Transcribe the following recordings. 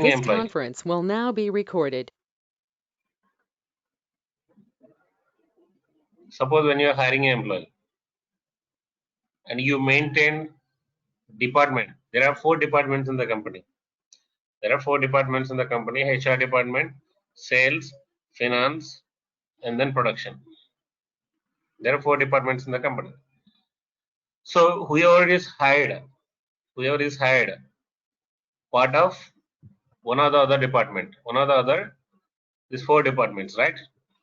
This employee. conference will now be recorded. Suppose when you are hiring an employee and you maintain department, there are 4 departments in the company. There are 4 departments in the company: HR department, sales, finance, and then production. There are 4 departments in the company. So whoever is hired part of one or the other department, these 4 departments, right?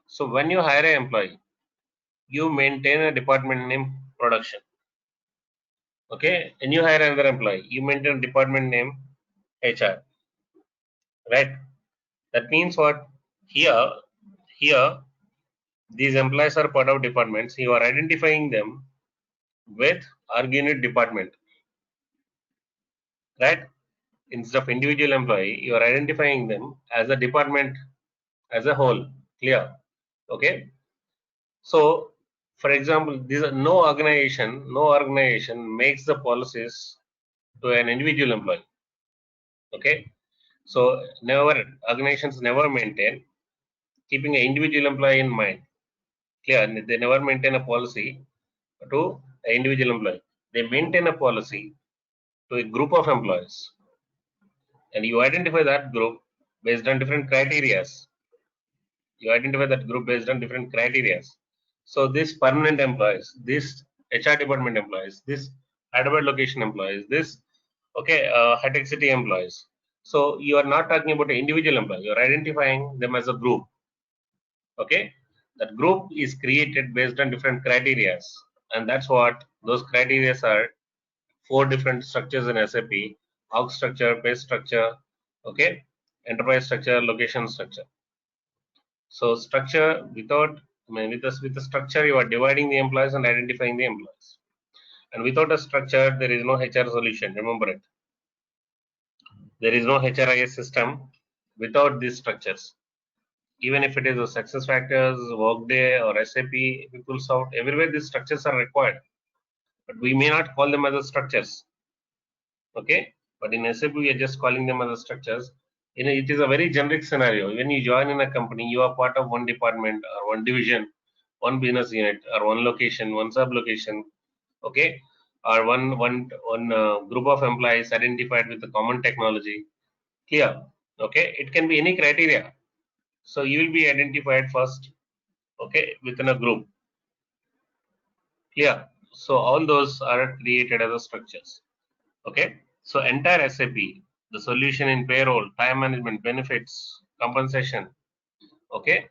So when you hire an employee, you maintain a department name production. Okay, and you hire another employee, you maintain a department name HR, right? That means what? Here these employees are part of departments. You are identifying them with organic department, right? Instead of individual employee, you are identifying them as a department as a whole. Clear? Okay. So, for example, no organization makes the policies to an individual employee. Okay. So, organizations never maintain keeping an individual employee in mind. Clear? They never maintain a policy to an individual employee. They maintain a policy to a group of employees, and you identify that group based on different criterias. So these permanent employees, these HR department employees, this Hyderabad location employees, this high-tech city employees. So you are not talking about an individual employee. You are identifying them as a group. Okay, that group is created based on different criterias, and that's what those criterias are. 4 different structures in SAP: org structure, pay structure, okay, enterprise structure, location structure. So structure with the structure, you are dividing the employees and identifying the employees. And without a structure, there is no HR solution. Remember it. There is no HRIS system without these structures. Even if it is a Success Factors, Workday, or SAP, PeopleSoft, everywhere these structures are required. But we may not call them as a structures. Okay. But in SAP, we are just calling them as a structures. It is a very generic scenario. When you join in a company, you are part of one department or one division, one business unit, or one location, one sub location, okay, or one group of employees identified with a common technology. Clear? Okay, it can be any criteria. So you will be identified first, okay, within a group. Clear? So all those are created as a structures. Okay, so entire SAP, the solution in payroll, time management, benefits, compensation, okay,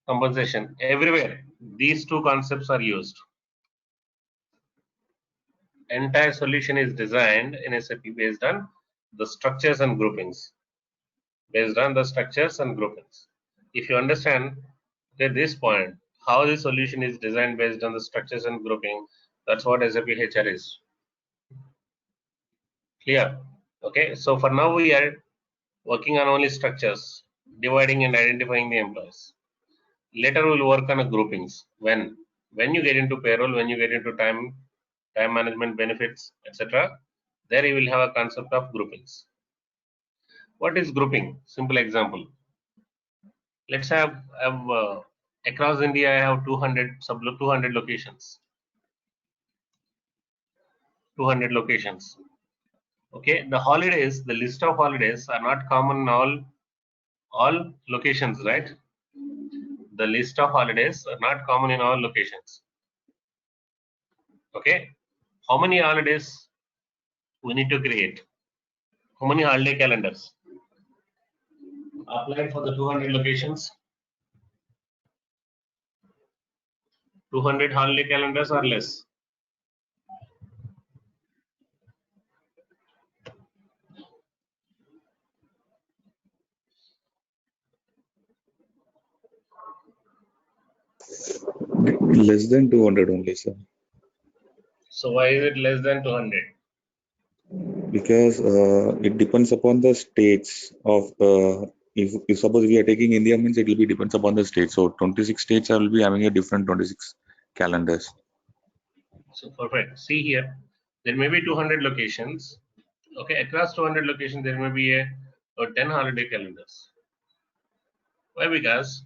compensation, everywhere these 2 concepts are used. Entire solution is designed in SAP based on the structures and groupings. If you understand at this point how the solution is designed based on the structures and grouping, that's what SAP HR is. Clear? Okay, so for now we are working on only structures, dividing and identifying the employees. Later we'll work on a groupings. When you get into payroll, when you get into time management, benefits, etc., there you will have a concept of groupings. What is grouping? Simple example. Let's have across India, I have 200 locations. 200 locations. Okay, the list of holidays are not common in all locations, right? The list of holidays are not common in all locations. Okay, how many holidays we need to create? How many holiday calendars applied for the 200 locations? 200 holiday calendars or less? Less than 200 only, sir. So why is it less than 200? Because it depends upon the states of if suppose we are taking India, means it will be depends upon the state. So 26 states will be having a different 26 calendars. So perfect. See here, there may be 200 locations. Okay, across 200 locations, there may be a or 10 holiday calendars. Why? Because,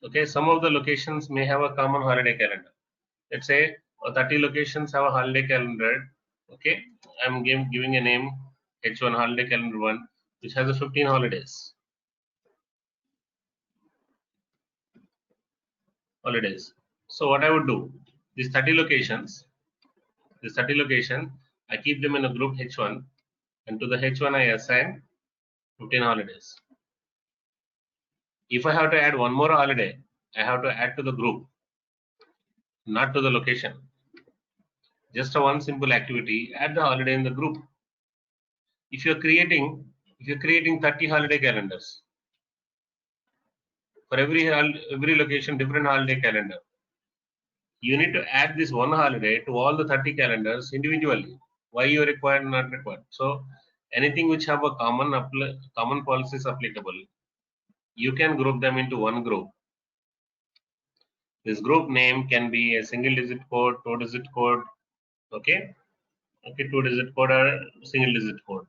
okay, some of the locations may have a common holiday calendar. Let's say 30 locations have a holiday calendar. Okay, I'm giving a name H1 holiday calendar 1, which has a 15 holidays. So what I would do, these 30 locations, I keep them in a group H1, and to the H1 I assign 15 holidays. If I have to add one more holiday, I have to add to the group, not to the location. Just a one simple activity, add the holiday in the group. If you're creating 30 holiday calendars, for every location different holiday calendar, you need to add this one holiday to all the 30 calendars individually. Why you required, not required? So anything which have a common policies applicable, you can group them into one group. This group name can be a single digit code, 2-digit code, okay, 2-digit code or single digit code.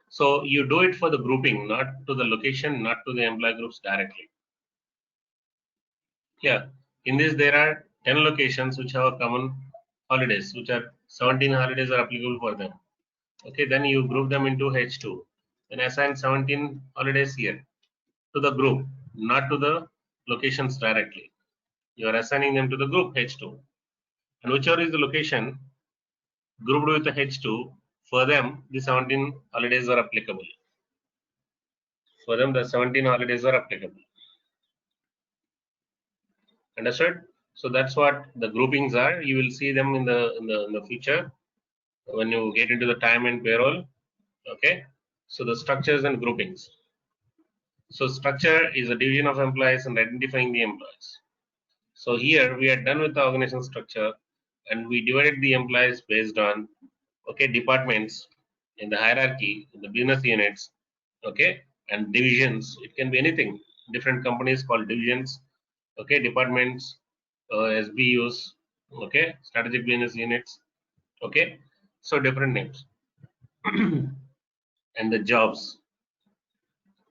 So you do it for the grouping, not to the location, not to the employee groups directly. Yeah, in this there are 10 locations which have common holidays, which are 17 holidays are applicable for them. Okay, then you group them into H2, then assign 17 holidays here to the group, not to the locations directly. You are assigning them to the group H2, and whichever is the location grouped with the H2, for them the 17 holidays are applicable. For them the 17 holidays are applicable. Understood? So that's what the groupings are. You will see them in the future when you get into the time and payroll. Okay, so the structures and groupings. So structure is a division of employees and identifying the employees. So here we are done with the organization structure, and we divided the employees based on, okay, departments in the hierarchy, in the business units, okay, and divisions. It can be anything. Different companies called divisions, okay, departments, SBUs, okay, strategic business units, okay. So different names and the jobs.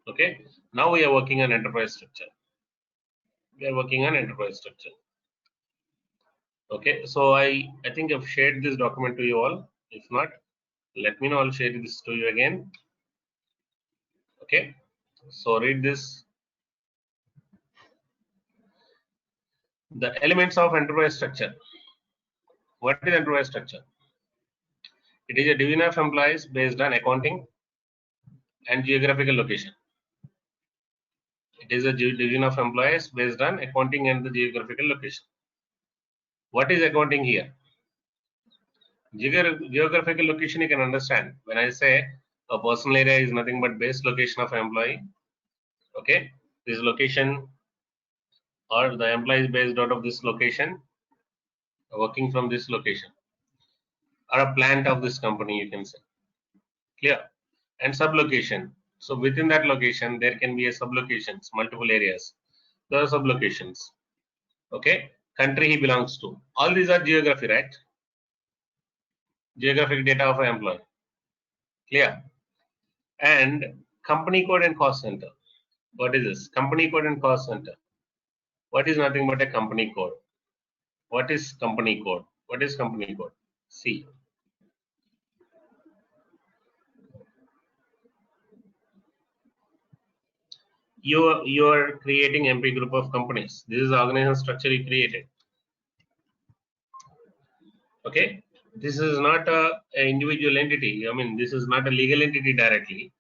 Okay, now we are working on enterprise structure. Okay, so I think I've shared this document to you all. If not, let me know. I'll share this to you again. Okay, so read this. The elements of enterprise structure. What is enterprise structure? It is a division of employees based on accounting and geographical location. It is a division of employees based on accounting and the geographical location. What is accounting here? Geographical location you can understand. When I say a personal area is nothing but base location of employee, okay, this location or the employee is based out of this location, working from this location, or a plant of this company, you can say. Clear? And sublocation. So within that location, there can be a sublocations, multiple areas. There are sublocations. Okay, country he belongs to. All these are geography, right? Geographic data of an employee. Clear? And company code and cost center. What is this? Company code and cost center. What is nothing but a company code? What is company code? What is company code? See. You are creating MP group of companies. This is the organization structure you created. Okay, this is not a individual entity. I mean, this is not a legal entity directly.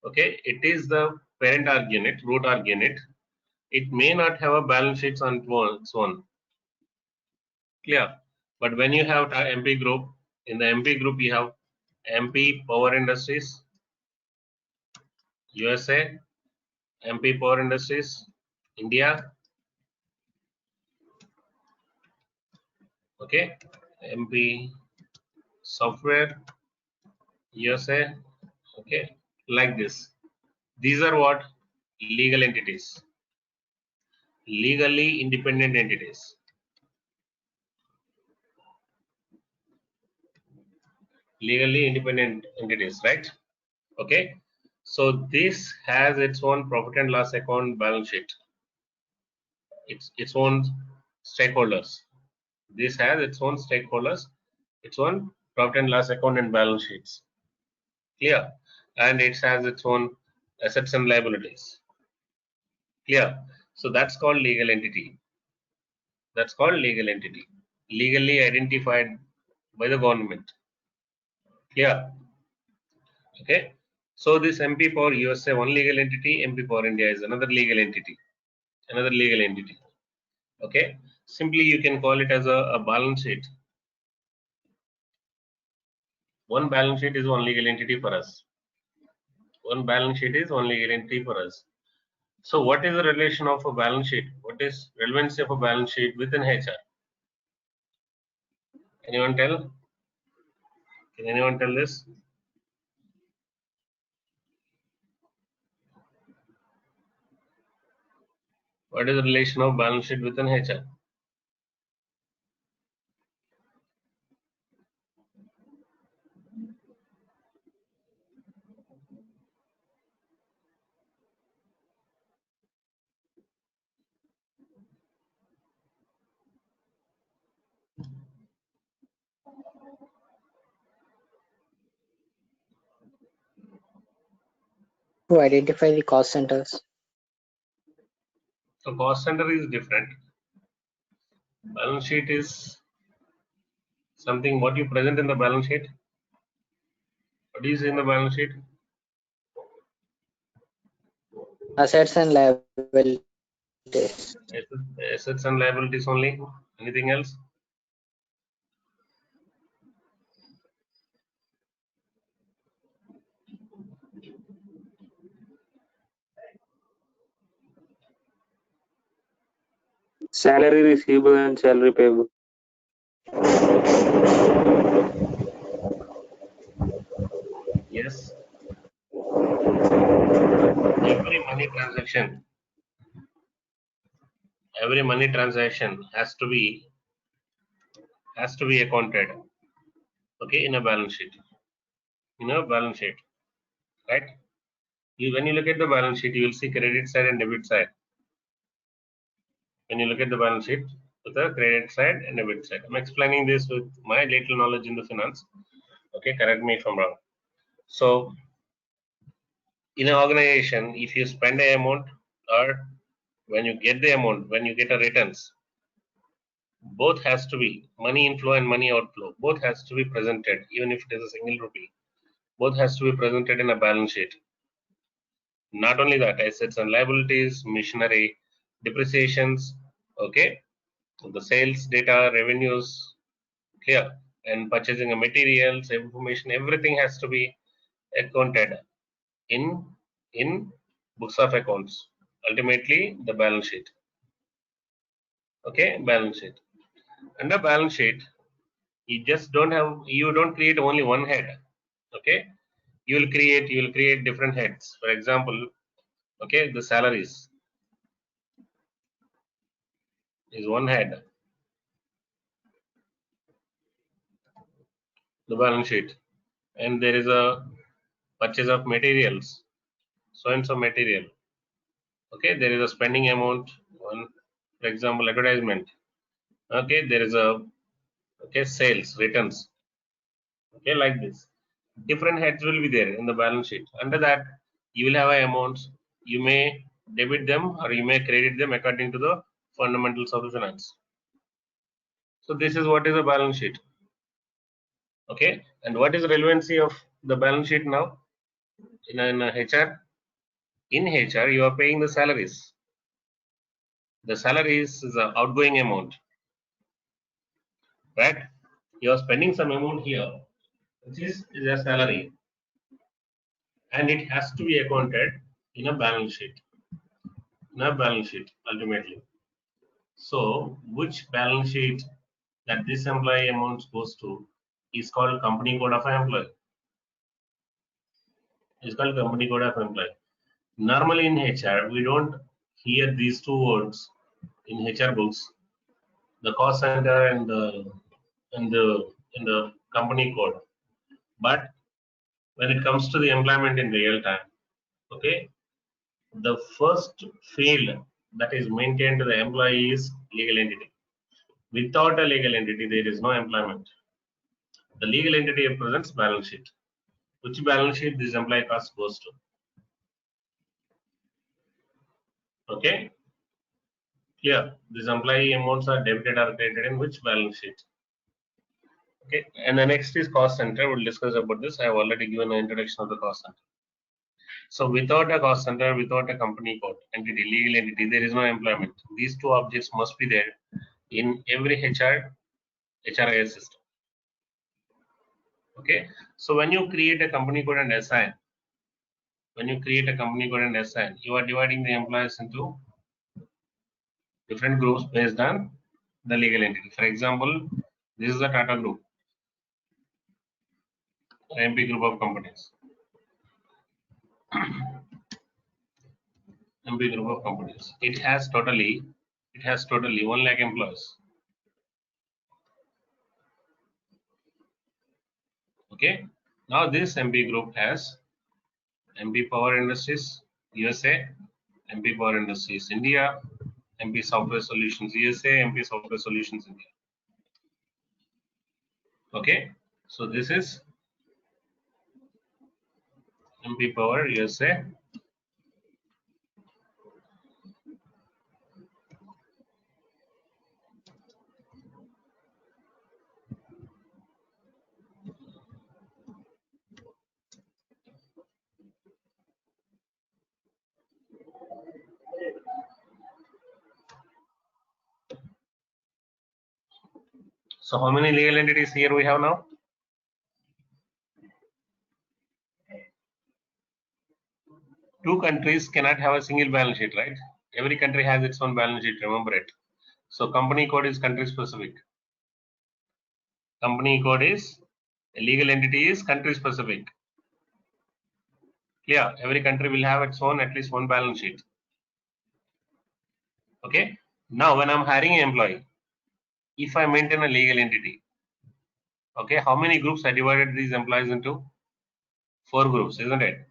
Okay, it is the parent org unit, root org unit. It may not have a balance sheets on its own. Clear? But when you have MP group, in the MP group you have MP Power Industries, USA, MP Power Industries, India, okay, MP Software, USA, okay, like this. These are what? Legal entities, legally independent entities. Legally independent entities, right? Okay. So this has its own profit and loss account balance sheet. Its own stakeholders. This has its own stakeholders, its own profit and loss account and balance sheets. Clear? And it has its own assets and liabilities. Clear? So that's called legal entity. That's called legal entity. Legally identified by the government. Clear? Okay. So this MP Power USA one legal entity, MP Power India is another legal entity. Another legal entity. Okay. Simply you can call it as a balance sheet. One balance sheet is one legal entity for us. One balance sheet is one legal entity for us. So what is the relation of a balance sheet? What is relevancy of a balance sheet within HR? Anyone tell? Can anyone tell this? What is the relation of balance sheet within HR? To identify the cost centers. So cost center is different. Balance sheet is something what you present in the balance sheet. What is in the balance sheet? Assets and liabilities. Assets and liabilities only. Anything else? Salary receivable and salary payable. Yes. Every money transaction has to be accounted. Okay, in a balance sheet. In a balance sheet, right? When you look at the balance sheet, you will see credit side and debit side. When you look at the balance sheet, with the credit side and debit side. I'm explaining this with my little knowledge in the finance. Okay, correct me if I'm wrong. So, in an organization, if you spend an amount or when you get the amount, when you get a returns, both has to be money inflow and money outflow. Both has to be presented, even if it is a single rupee. Both has to be presented in a balance sheet. Not only that, assets and liabilities, machinery, depreciations, okay, the sales data, revenues, clear, and purchasing of materials, information, everything has to be accounted in books of accounts. Ultimately, the balance sheet. Okay, balance sheet. Under balance sheet, you don't create only one head. Okay, you will create different heads. For example, okay, the salaries is one head. The balance sheet, and there is a purchase of materials, so and so material. Okay, there is a spending amount on, for example, advertisement. Okay, there is a sales returns. Okay, like this. Different heads will be there in the balance sheet. Under that, you will have amounts. You may debit them or you may credit them according to the fundamentals of the finance. So this is what is a balance sheet. Okay, and what is the relevancy of the balance sheet now in a HR? In HR, you are paying the salaries. The salaries is an outgoing amount, right? You are spending some amount here, which is a salary, and it has to be accounted in a balance sheet. In a balance sheet, ultimately. So, which balance sheet that this employee amount goes to is called company code of employee. It's called company code of employee. Normally in HR, we don't hear these two words in HR books, the cost center and the company code. But when it comes to the employment in real time, Okay, the first field that is maintained to the employee is legal entity. Without a legal entity, there is no employment. The legal entity represents balance sheet. Which balance sheet this employee cost goes to? Okay, clear. These employee amounts are debited or credited in which balance sheet? Okay, and the next is cost center. We'll discuss about this. I have already given an introduction of the cost center. So without a cost center, without a company code entity, legal entity, there is no employment. These two objects must be there in every HRIS system. Okay, so when you create a company code and assign, you are dividing the employees into different groups based on the legal entity. For example, this is the Tata Group, MP group of companies. MP group of companies. It has totally 1 lakh employees. Okay. Now this MP group has MP Power Industries USA, MP Power Industries India, MP Software Solutions USA, MP Software Solutions India. Okay. So this is MP Power USA. So how many legal entities here we have now? Two countries cannot have a single balance sheet, right? Every country has its own balance sheet, remember it. So company code is country specific. Company code is, a legal entity is country specific. Clear? Every country will have its own, at least one balance sheet. Okay. Now when I'm hiring an employee, if I maintain a legal entity, okay, how many groups I divided these employees into? 4 groups, isn't it?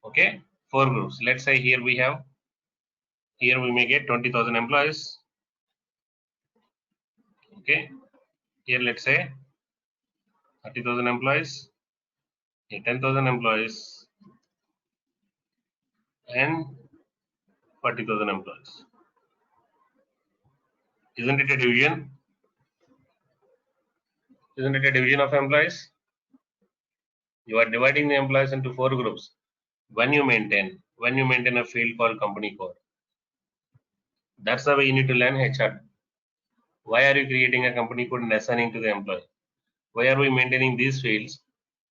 Okay, 4 groups. Let's say here we may get 20,000 employees. Okay, here let's say 30,000 employees, here 10,000 employees, and 40,000 employees. Isn't it a division? Isn't it a division of employees? You are dividing the employees into 4 groups. When you maintain a field called company code, that's the way you need to learn HR. Why are you creating a company code and assigning to the employee? Why are we maintaining these fields?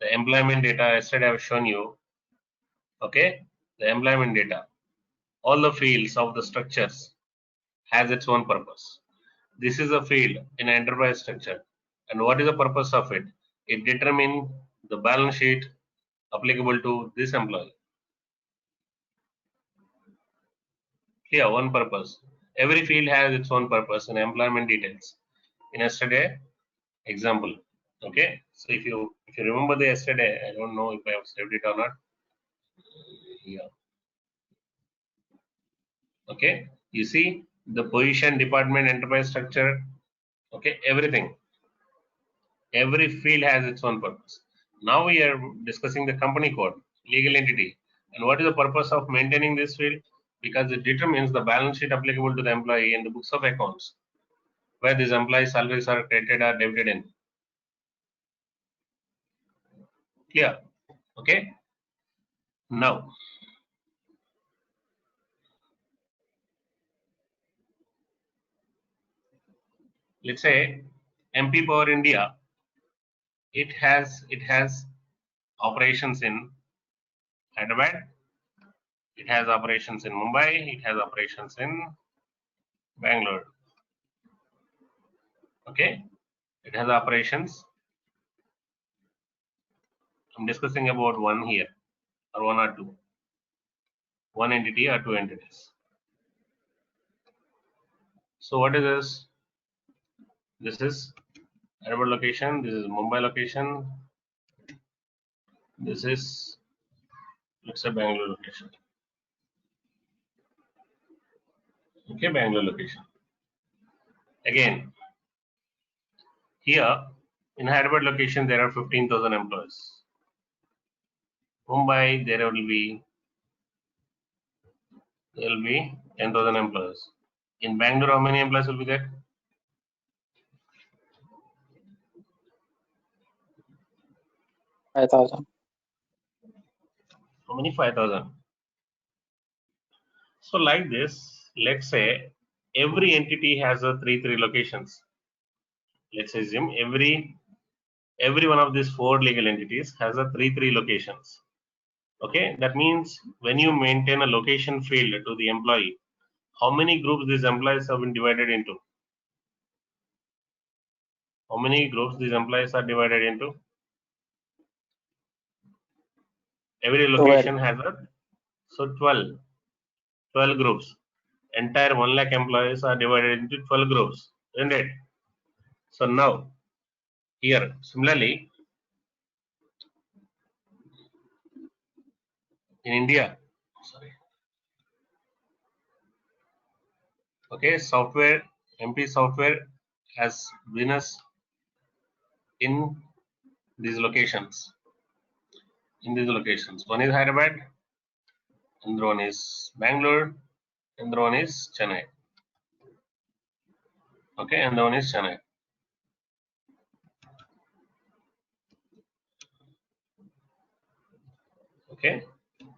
The employment data, yesterday I have shown you. Okay, the employment data, all the fields of the structures has its own purpose. This is a field in an enterprise structure, and what is the purpose of it? It determines the balance sheet applicable to this employee. Here, one purpose. Every field has its own purpose and employment details. In yesterday example, okay. So if you remember the yesterday, I don't know if I have saved it or not. Yeah. Okay. You see the position, department, enterprise structure. Okay, everything. Every field has its own purpose. Now we are discussing the company code, legal entity. And what is the purpose of maintaining this field? Because it determines the balance sheet applicable to the employee in the books of accounts, where these employee salaries are credited or debited in. Clear? Okay. Now, let's say MP Power India, it has operations in Hyderabad, it has operations in Mumbai, it has operations in Bangalore. Okay, it has operations. I'm discussing about one here, or one or two, one entity or 2 entities. So what is this? This is Hyderabad location. This is Mumbai location. This is Let's say Bangalore location. Okay, Bangalore location. Again, here in Hyderabad location there are 15,000 employees. Mumbai there will be 10,000 employees. In Bangalore, how many employees will be there? $5,000. How many? 5,000. So like this, let's say every entity has a three locations. Let's assume every one of these four legal entities has a three locations. Okay, that means when you maintain a location field to the employee, how many groups these employees have been divided into? How many groups these employees are divided into? Every location has a, so 12 groups. Entire 1 lakh employees are divided into 12 groups, isn't it? So now, here, similarly, in India, sorry, okay, software, MP software has business in these locations. One is Hyderabad, another one is Bangalore, another one is Chennai. Okay, and the one is Chennai. Okay,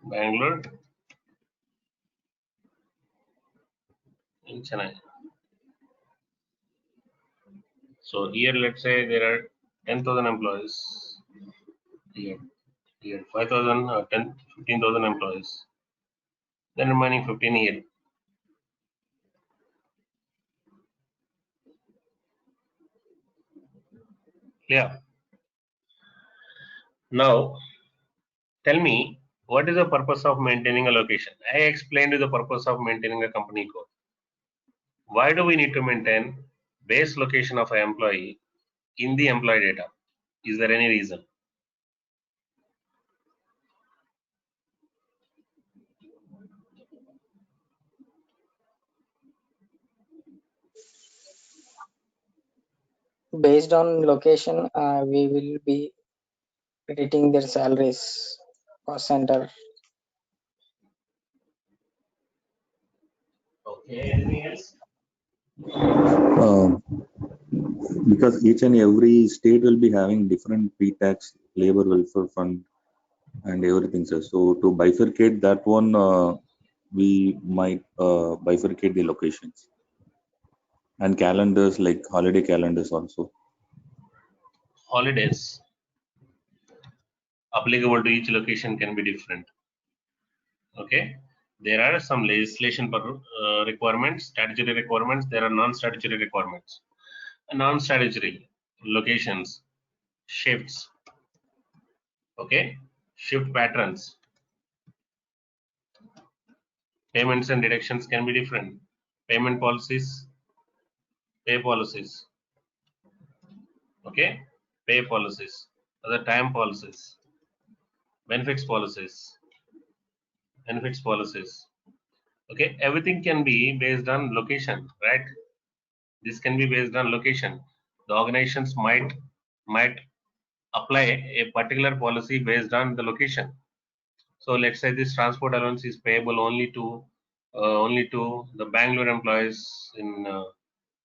Bangalore and Chennai. So here, let's say there are 10,000 employees. Here 5,000 or 15,000 employees. Then remaining 15 here. Clear? Now, tell me, what is the purpose of maintaining a location? I explained you the purpose of maintaining a company code. Why do we need to maintain base location of an employee in the employee data? Is there any reason? Based on location, we will be crediting their salaries cost center. Okay, anything else? Because each and every state will be having different pre-tax labor welfare fund and everything, sir. So to bifurcate that one, we might bifurcate the locations and calendars, like holiday calendars also. Holidays applicable to each location can be different. Okay, there are some legislation requirements, statutory requirements. There are non-statutory requirements. Non-statutory locations, shifts. Okay, shift patterns, payments and deductions can be different. Payment policies, pay policies. Okay, pay policies, other time policies, benefits policies. Okay, everything can be based on location, right? This can be based on location. The organizations might apply a particular policy based on the location. So let's say this transport allowance is payable only to the Bangalore employees in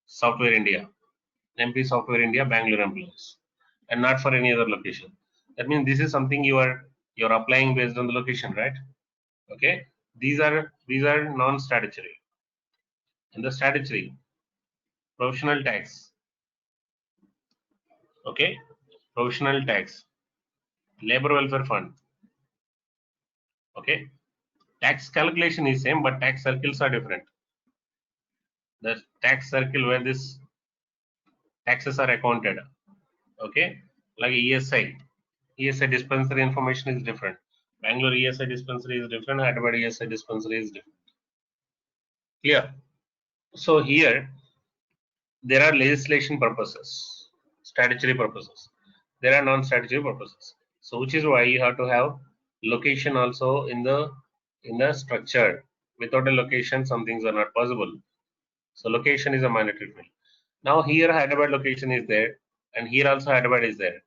Software India, MP Software India, Bangalore employees, and not for any other location. That means this is something you're applying based on the location, right? Okay, these are non-statutory. And the statutory, provisional tax. Okay, provisional tax, labor welfare fund. Okay, tax calculation is same, but tax circles are different. The tax circle where this taxes are accounted. Okay, like ESI dispensary information is different. Bangalore ESI dispensary is different. Hyderabad ESI dispensary is different. Clear? So here there are legislation purposes, statutory purposes. There are non-statutory purposes. So which is why you have to have location also in the structure. Without a location, some things are not possible. So location is a mandatory field. Now here Hyderabad location is there, and here also Hyderabad is there,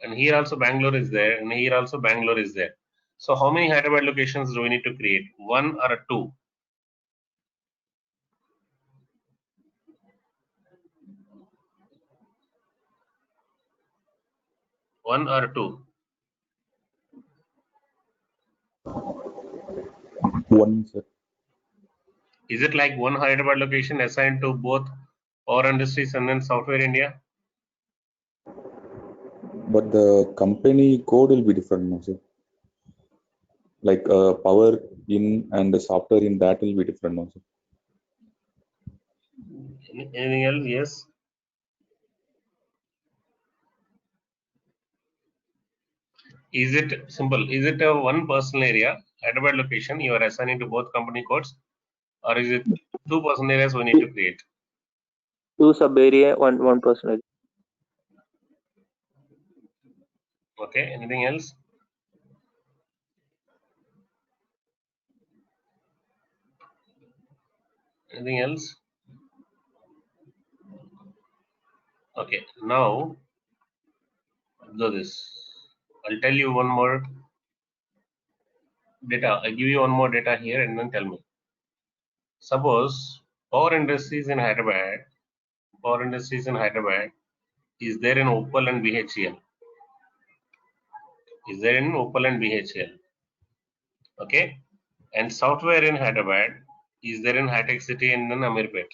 and here also Bangalore is there, and here also Bangalore is there. So how many Hyderabad locations do we need to create? One or two? One or two? One, sir. Is it like one Hyderabad location assigned to both Power Industries and then Software India? But the company code will be different, no, sir. Like power in and the software in that will be different, no, sir. Anything else? Yes. Is it simple? Is it a one personal area, Hyderabad location, you are assigning to both company codes, or is it two personal areas we need to create? Two sub area, one person. Okay. Anything else? Anything else? Okay. Now observe this. I'll tell you one more data. I'll give you one more data here and then tell me. Suppose Power Industries in Hyderabad, Power Industries in Hyderabad is there in Opal and BHEL. Is there in Opal and BHEL. Okay. And software in Hyderabad is there in Hitech City and then Amirpet.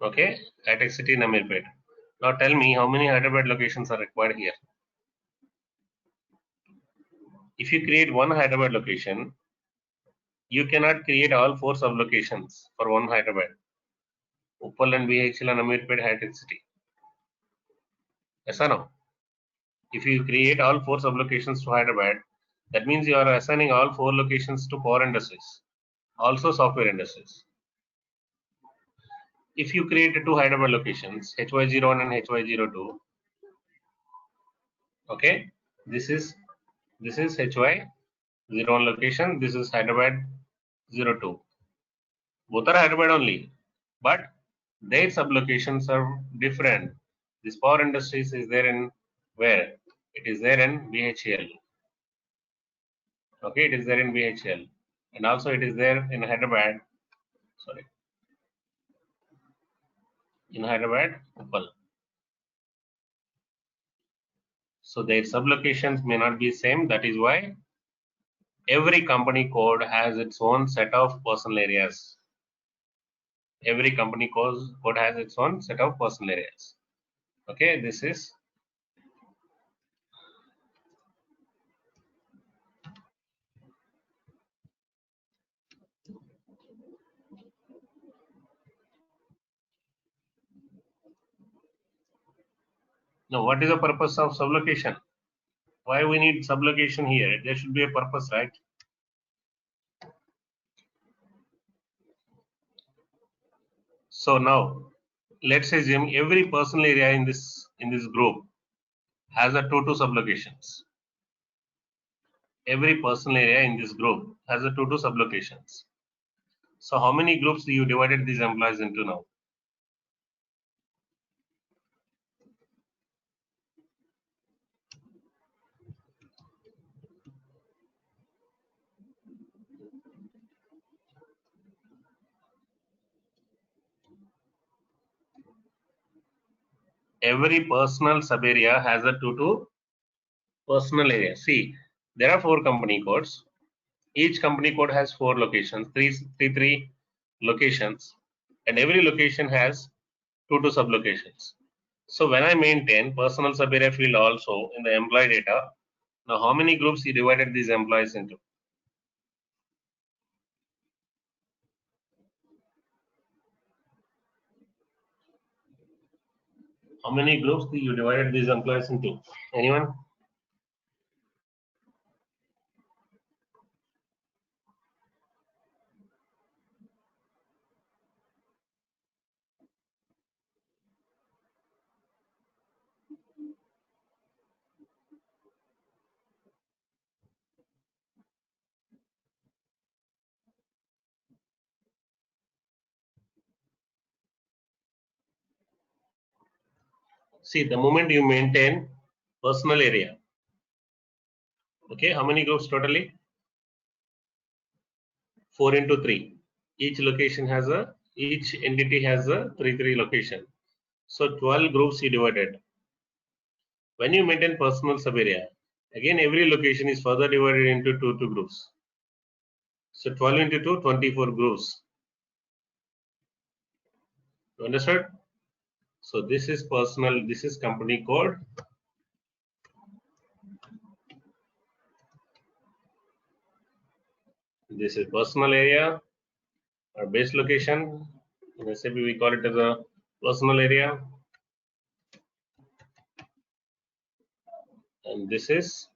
Okay. Hitech City and Amirpet. Now tell me how many Hyderabad locations are required here. If you create one Hyderabad location, you cannot create all four sub-locations for one Hyderabad. Uppal and BHL and Amirpet Hitech City. Yes or no? If you create all four sub-locations to Hyderabad, that means you are assigning all four locations to Power Industries, also Software Industries. If you create two Hyderabad locations, HY01 and HY02, okay, this is HY01 location, this is Hyderabad 02. Both are Hyderabad only, but their sublocations are different. This Power Industries is there in where? It is there in BHEL. Okay, it is there in BHEL, and also it is there in Hyderabad. Sorry, in Hyderabad, Uppal. So their sublocations may not be same. That is why every company code has its own set of personal areas. Every company code has its own set of personal areas. Okay, this is now. What is the purpose of sublocation? Why we need sublocation here? There should be a purpose, right? So now let's assume every personal area in this group has a two sublocations. Every personal area in this group has a two sublocations. So how many groups do you divided these employees into now? Every personal sub area has a two personal area. See, there are four company codes. Each company code has four locations, three locations, and every location has two sublocations. So when I maintain personal sub area field also in the employee data, now how many groups you divided these employees into? How many groups you divided these employees into? Anyone? See, the moment you maintain personal area, okay, how many groups totally? 4 into 3. Each entity has a 3 location. So 12 groups you divided. When you maintain personal subarea, again every location is further divided into two groups. So 12 into 2, 24 groups. You understood? So this is personal, this is company code. This is personal area or base location. In SAP we call it as a personal area. And this is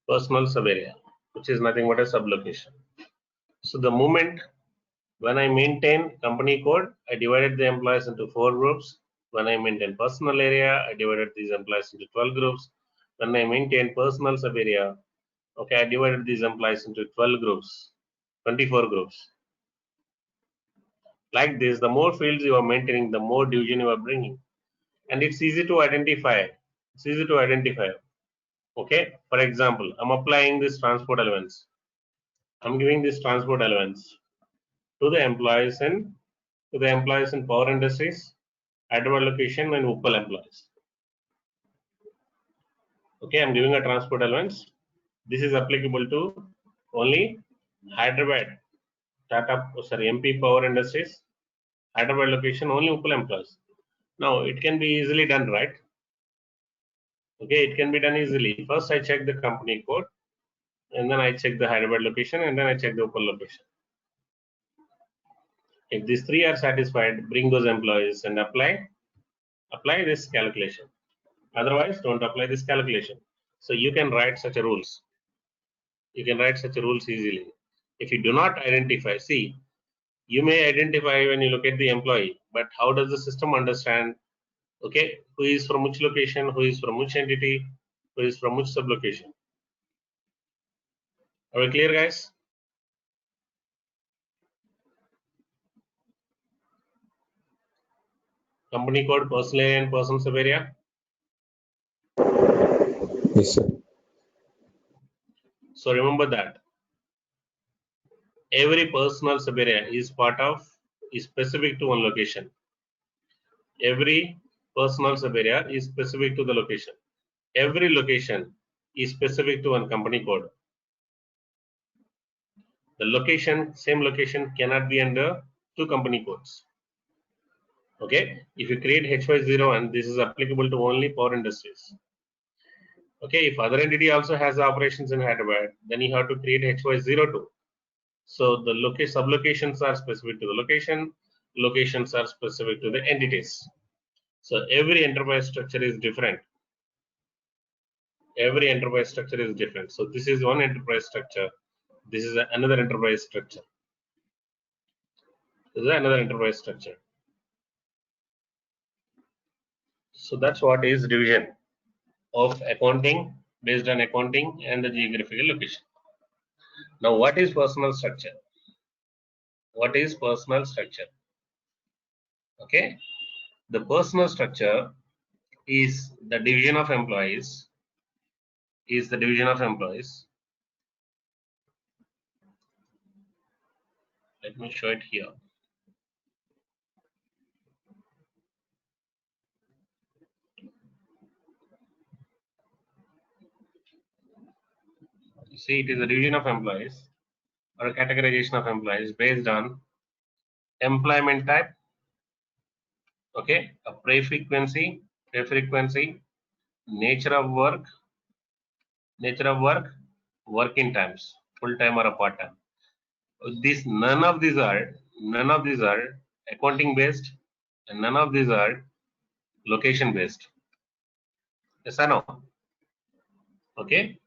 personal subarea, which is nothing but a sublocation. So the moment when I maintain company code, I divided the employees into 4 groups. When I maintain personal area, I divided these employees into 12 groups. When I maintain personal subarea, okay, I divided these employees into 12 groups, 24 groups. Like this, the more fields you are maintaining, the more division you are bringing. And it's easy to identify. It's easy to identify. Okay, for example, I'm applying this transport allowance. I'm giving this transport allowance to the employees in power industries, Hyderabad location, and Uppal employees. Okay, I'm giving a transport allowance. This is applicable to only Hyderabad, MP Power Industries, Hyderabad location, only Uppal employees. Now it can be easily done, right? Okay, it can be done easily. First, I check the company code, and then I check the Hyderabad location, and then I check the Uppal location. If these 3 are satisfied, bring those employees and apply this calculation. Otherwise, don't apply this calculation. So you can write such a rules. You can write such a rules easily. If you do not identify, see, you may identify when you look at the employee, but how does the system understand, okay, who is from which location, who is from which entity, who is from which sublocation? Are we clear, guys? Company code, personal area, and personal subarea. Yes, sir. So remember that every personal subarea is specific to one location. Every personal subarea is specific to the location. Every location is specific to one company code. The location, same location, cannot be under 2 company codes. Okay, if you create HY01, this is applicable to only power industries. Okay, if other entity also has operations in Hyderabad, then you have to create HY02. So the sublocations are specific to the location, locations are specific to the entities. So every enterprise structure is different. Every enterprise structure is different. So this is one enterprise structure. This is another enterprise structure. This is another enterprise structure. So that's what is division of accounting based on accounting and the geographical location. Now, what is personal structure? What is personal structure? Okay, the personal structure is the division of employees. Let me show it here. See, it is a division of employees or a categorization of employees based on employment type, okay, a pay frequency, nature of work, working times, full time or a part time. None of these are accounting based, and none of these are location based. Yes or no? Okay.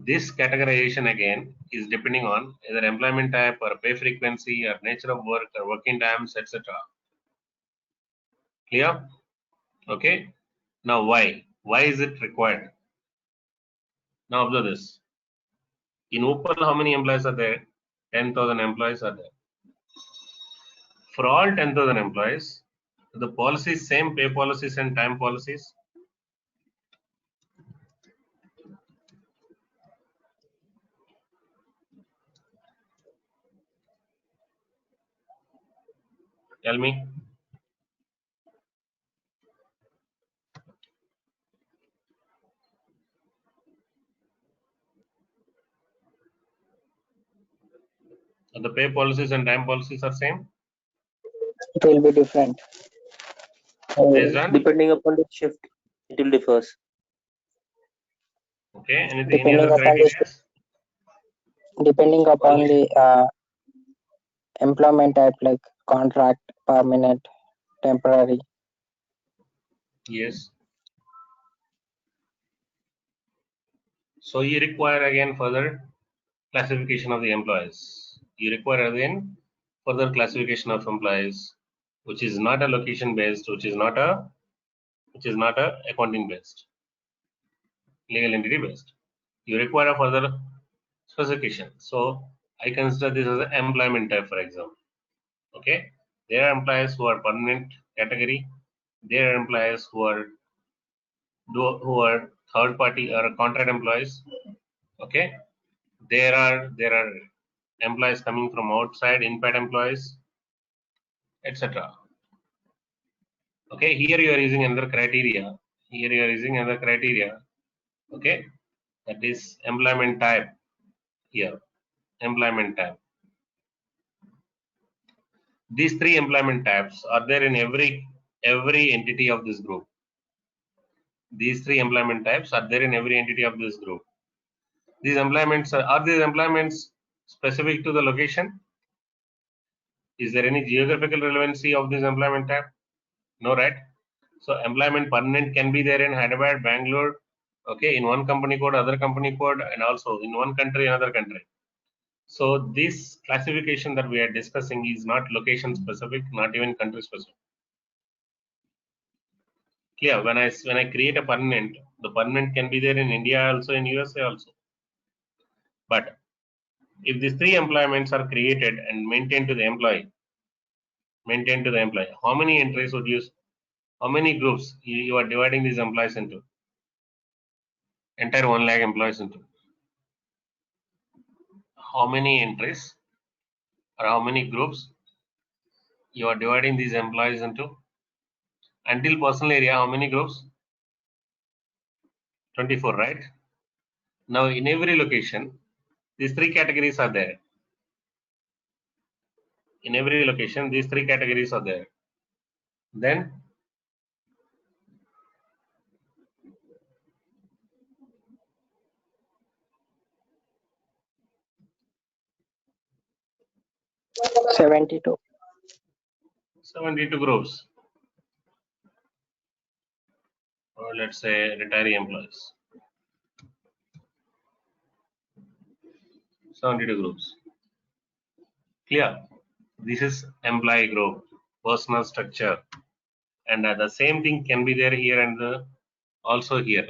This categorization again is depending on either employment type or pay frequency or nature of work or working times, etc. Clear? Okay. Now why? Why is it required? Now observe this. In Uppal, how many employees are there? 10,000 employees are there. For all 10,000 employees, The policies same, pay policies and time policies. Tell me. The pay policies and time policies are same It will be different. based on, Depending upon the shift, it will differs. okay, any Depending other upon the criteria? depending upon the employment type, like contract, permanent, temporary. Yes. So you require again further classification of the employees. You require again further classification of employees, which is not a location based, which is not a accounting based, legal entity based. You require a further specification. So I consider this as an employment type, for example. Okay, there are employees who are permanent category. There are employees who are third party or contract employees. Okay, there are employees coming from outside, in-paid employees, etc. Okay, here you are using another criteria. Here you are using another criteria. Okay, that is employment type. Here, employment type. These three employment types are there in every entity of this group. These three employment types are there in every entity of this group. These employments are these employments specific to the location? Is there any geographical relevancy of this employment type? No, right? So employment permanent can be there in Hyderabad, Bangalore, okay, in one company code, other company code, and also in one country, another country. So this classification that we are discussing is not location specific, not even country specific. Clear? When I create a permanent, the permanent can be there in India also, in USA also. But if these three employments are created and maintained to the employee, how many entries would you? How many groups you are dividing these employees into? Entire 1 lakh employees into. How many entries or how many groups you are dividing these employees into? Until personal area, how many groups? 24, right? Now in every location, these three categories are there. In every location, these three categories are there. Then — 72. 72 groups, or let's say retiree employees. 72 groups. Clear? This is employee group, personal structure, and the same thing can be there here and also here.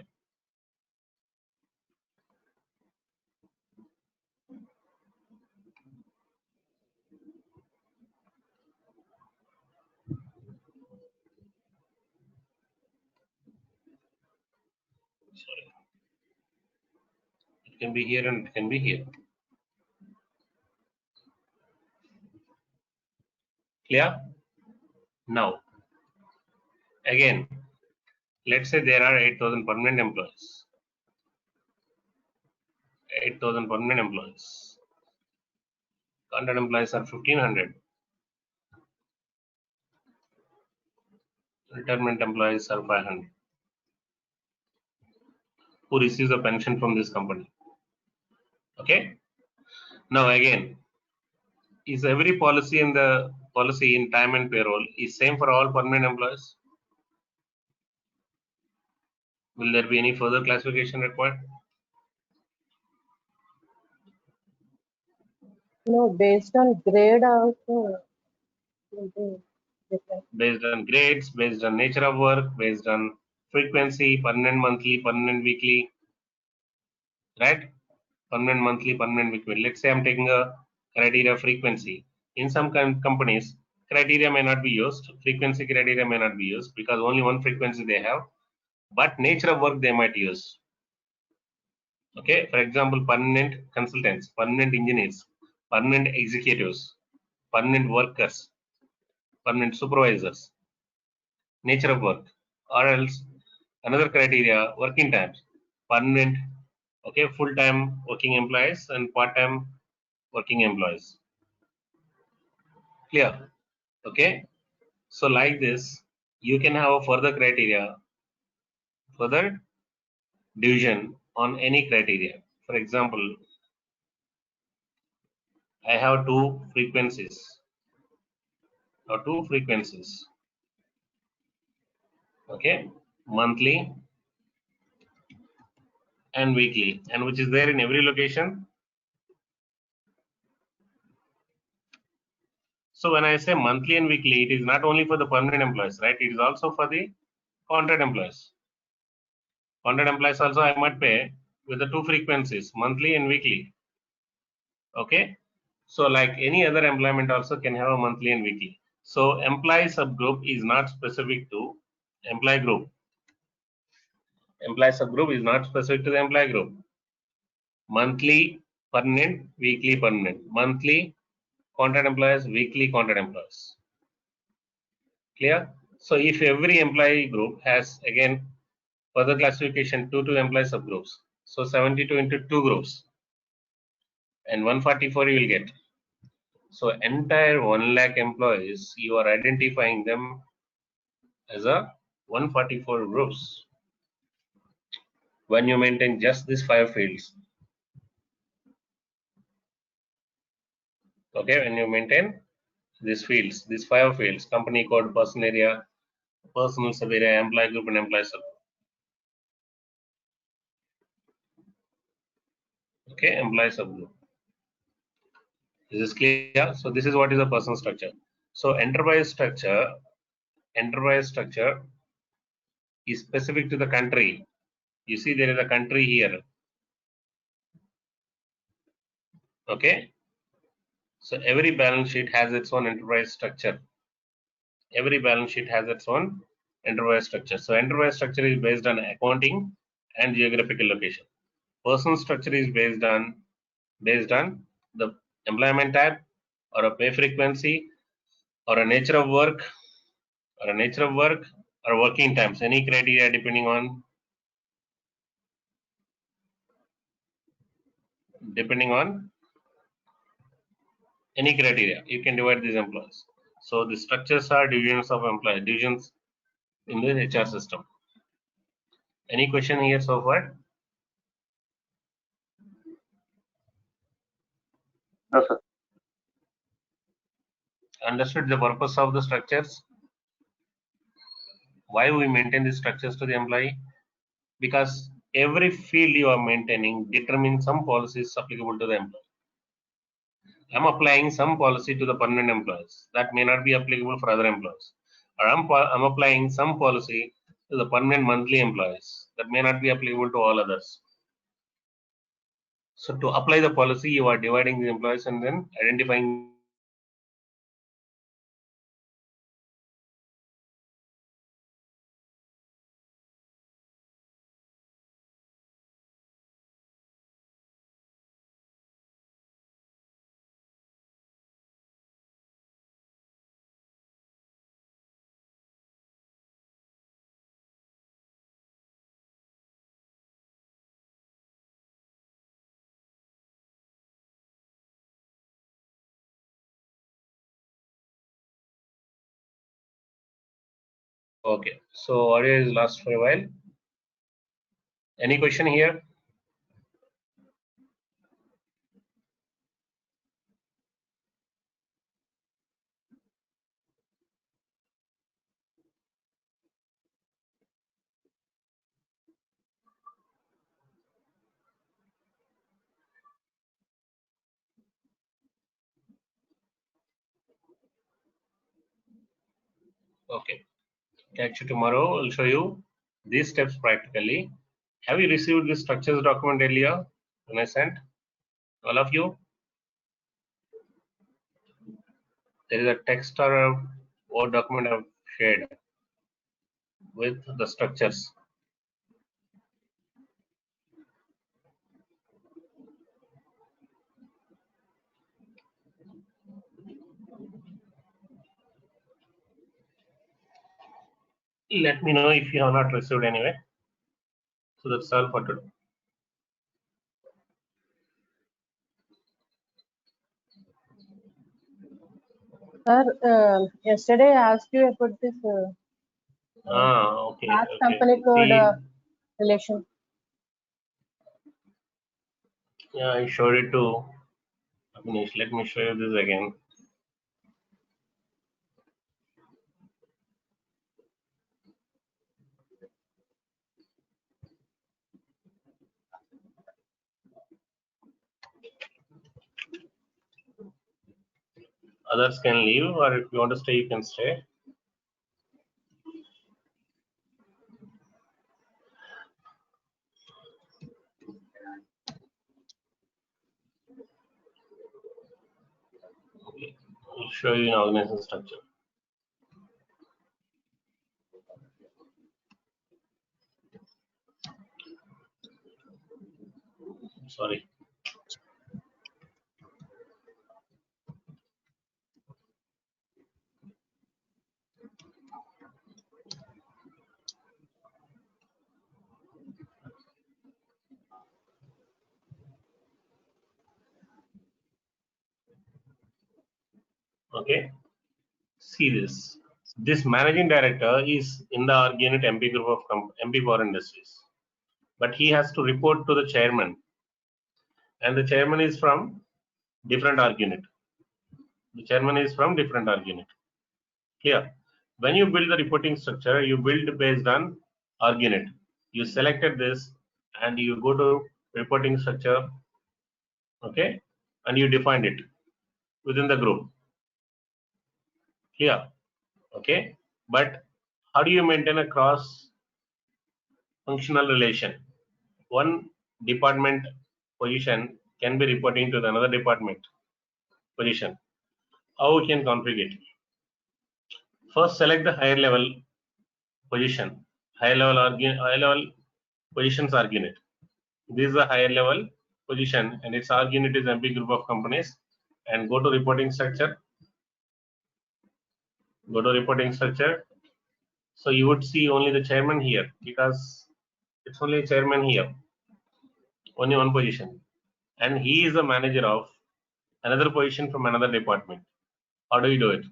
Sorry, it can be here and it can be here. Clear? Now, again, let's say there are 8,000 permanent employees. 8,000 permanent employees. Contract employees are 1,500. Retirement employees are 500. Who receives the pension from this company? Okay. Now again, is every policy in the policy in time and payroll is same for all permanent employees? Will there be any further classification required? No, based on grade also will be different. Based on grades, based on nature of work, based on frequency, permanent monthly, permanent weekly, right? Permanent monthly, permanent weekly. Let's say I'm taking a criteria frequency. In some companies, criteria may not be used, frequency criteria may not be used because only one frequency they have, but nature of work they might use. Okay, for example, permanent consultants, permanent engineers, permanent executives, permanent workers, permanent supervisors, nature of work, or else another criteria, working times, permanent, okay, full-time working employees and part-time working employees. Clear? Okay. So like this, you can have a further criteria, further division on any criteria. For example, I have two frequencies or two frequencies. Okay, monthly and weekly, and which is there in every location. So when I say monthly and weekly, it is not only for the permanent employees, right? It is also for the contract employees. Contract employees also I might pay with the two frequencies, monthly and weekly. Okay. So like any other employment also can have a monthly and weekly. So employee subgroup is not specific to employee group. Employee subgroup is not specific to the employee group. Monthly permanent, weekly permanent. Monthly contract employees, weekly contract employees. Clear? So if every employee group has again further classification 2 employee subgroups. So 72 into 2 groups and 144 you will get. So entire 1 lakh employees, you are identifying them as a 144 groups when you maintain just these 5 fields. Okay, when you maintain these fields, these 5 fields, company code, person area, personal sub area, employee group, and employee sub. Okay, employee subgroup. This is clear. So this is what is a person structure. So enterprise structure is specific to the country. You see there is a country here. Okay. So every balance sheet has its own enterprise structure. Every balance sheet has its own enterprise structure. So enterprise structure is based on accounting and geographical location. Person structure is based on the employment type or a pay frequency or a nature of work or working times. Any criteria depending on any criteria, you can divide these employees. So the structures are divisions of employees, divisions in the HR system. Any question here so far? No, sir. Understood the purpose of the structures? Why we maintain the structures to the employee? Because every field you are maintaining determines some policies applicable to the employee. I'm applying some policy to the permanent employees that may not be applicable for other employees. Or I'm applying some policy to the permanent monthly employees that may not be applicable to all others. So to apply the policy, you are dividing the employees and then identifying. Okay, so audio is lost for a while. Any question here? Okay, catch you tomorrow. I'll show you these steps practically. Have you received this structures document earlier when I sent all of you? there is a text or a Word document I've shared with the structures. Let me know if you have not received anyway. So that's all for today. Sir, yesterday I asked you about this Okay. class Okay. company code See, relation. yeah, I showed it to Abhinesh. Let me show you this again. Others can leave, or if you want to stay, you can stay. Okay. I'll show you an organization structure. Sorry. Okay. See this. This managing director is in the org unit MP group of MP Power Industries, but he has to report to the chairman, and the chairman is from different org unit. The chairman is from different org unit. Clear? When you build the reporting structure, you build based on org unit. You selected this, and you go to reporting structure, okay, and you defined it within the group. Clear? Okay. But how do you maintain a cross functional relation? One department position can be reporting to the another department position. How we can configure it? First, select the higher level position, higher level positions org unit. This is a higher level position, and its org unit is MP group of companies. And go to reporting structure. Go to reporting structure. So you would see only the chairman here because it's only chairman here, only one position, and he is the manager of another position from another department. How do you do it?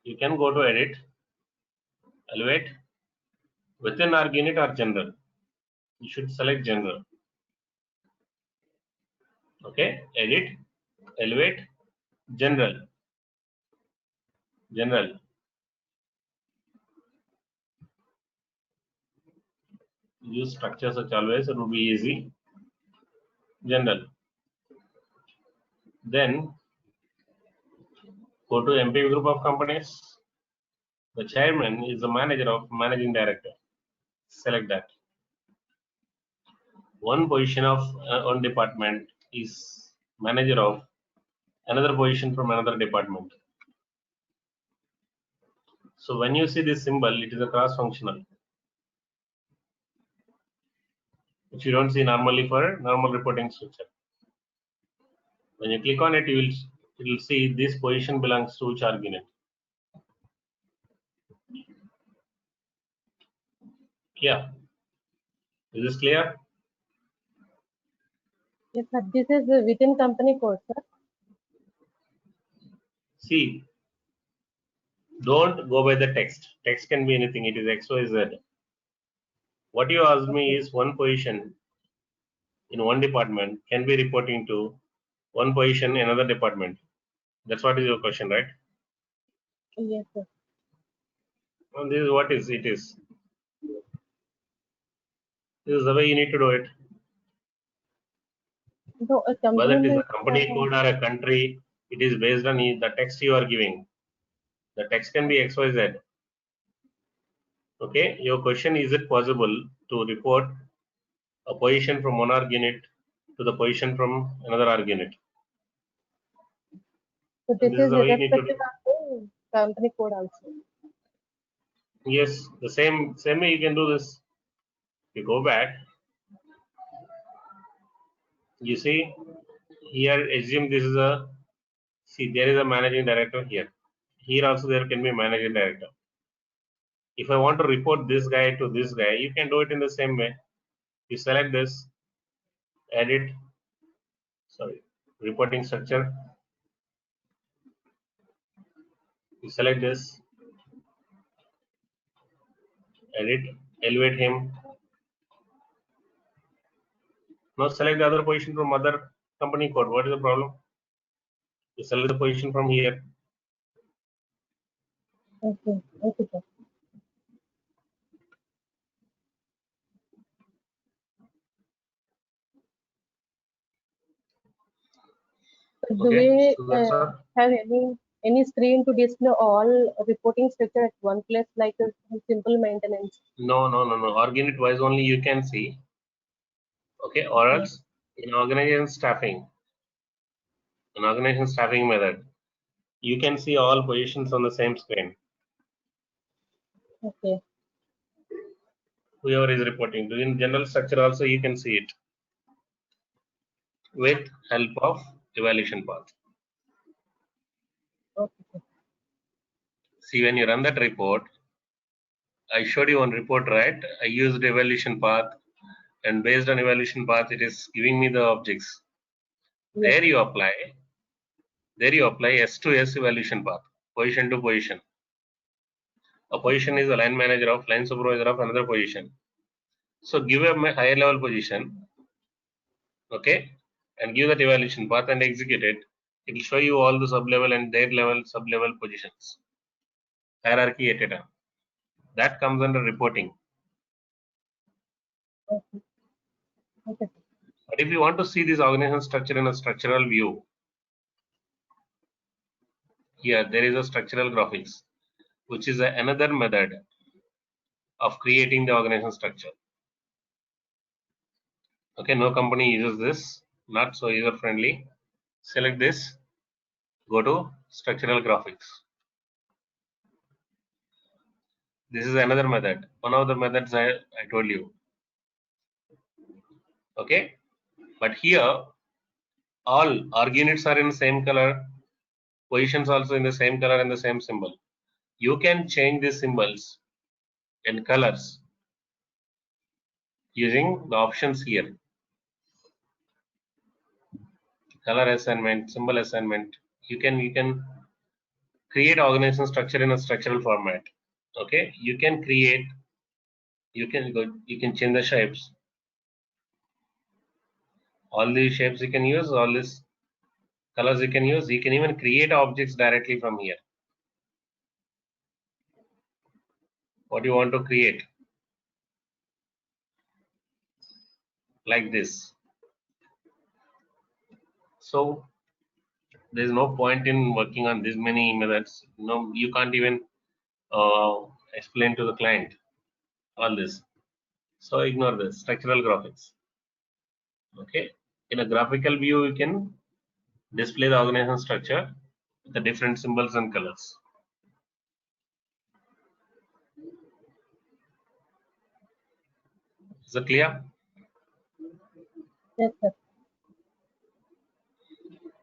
You can go to edit, elevate, within org unit or general. You should select general. Okay, edit, elevate, general, general. Use structure such always, it will be easy. General. Then go to MP group of companies. The chairman is the manager of managing director. Select that. One position of one department is manager of another position from another department. So when you see this symbol, it is a cross-functional, which you don't see normally for normal reporting structure. When you click on it, it will see this position belongs to which org unit. Yeah. Is this clear? Yes, sir. This is within company code, sir. See, don't go by the text. Text can be anything. It is X, Y, Z. What you asked me is one position in one department can be reporting to one position in another department. That's what is your question, right? Yes, sir. And this is what it is. This is the way you need to do it. So a Whether it is company a company code or a country, it is based on the text you are giving. The text can be XYZ. Okay, your question is it possible to report a position from one org unit to the position from another org unit? So this this is is the way you need to irrespective of the company code also. Yes, the same way you can do this. You go back, you see here, assume this is a, see there is a managing director here. Here also there can be a managing director. If I want to report this guy to this guy, you can do it in the same way. You select this, edit, sorry, reporting structure. You select this, edit, elevate him. Now select the other position from other company code. What is the problem? You select the position from here. Okay, okay, sir. Do Okay, we so that's all. have any screen to display all reporting structure at one place, like a simple maintenance? No. Org unit wise only you can see. Okay, or Okay, else in organization staffing method, you can see all positions on the same screen. okay, Whoever is reporting to, in general structure also you can see it with help of evaluation path. okay, sir. See, when you run that report, I showed you one report, right? I used evaluation path, and based on evaluation path, it is giving me the objects. Yes, There you apply S to S evaluation path, position to position. A position is a line manager of, line supervisor of another position. So give a higher level position, okay, and give that evaluation path and execute it. It will show you all the sub-level and their level, sub-level positions, hierarchy, etc. That comes under reporting. okay, okay, sir. But if you want to see this organization structure in a structural view, here there is a structural graphics, which is another method of creating the organization structure. Okay, no company uses this, not so user friendly. Select this, go to structural graphics. This is another method, one of the methods I told you. Okay, but here all org units are in the same color, positions also in the same color and the same symbol. You can change the symbols and colors using the options here. Color assignment, symbol assignment. You can create organization structure in a structural format. Okay, you can create, you can change the shapes. All these shapes you can use, all these colors you can use. You can even create objects directly from here. What you want to create, like this. So there is no point in working on this many methods. No, you can't even explain to the client all this. So ignore this structural graphics. Okay, in a graphical view, you can display the organization structure with the different symbols and colors. Is it clear? Yes, sir.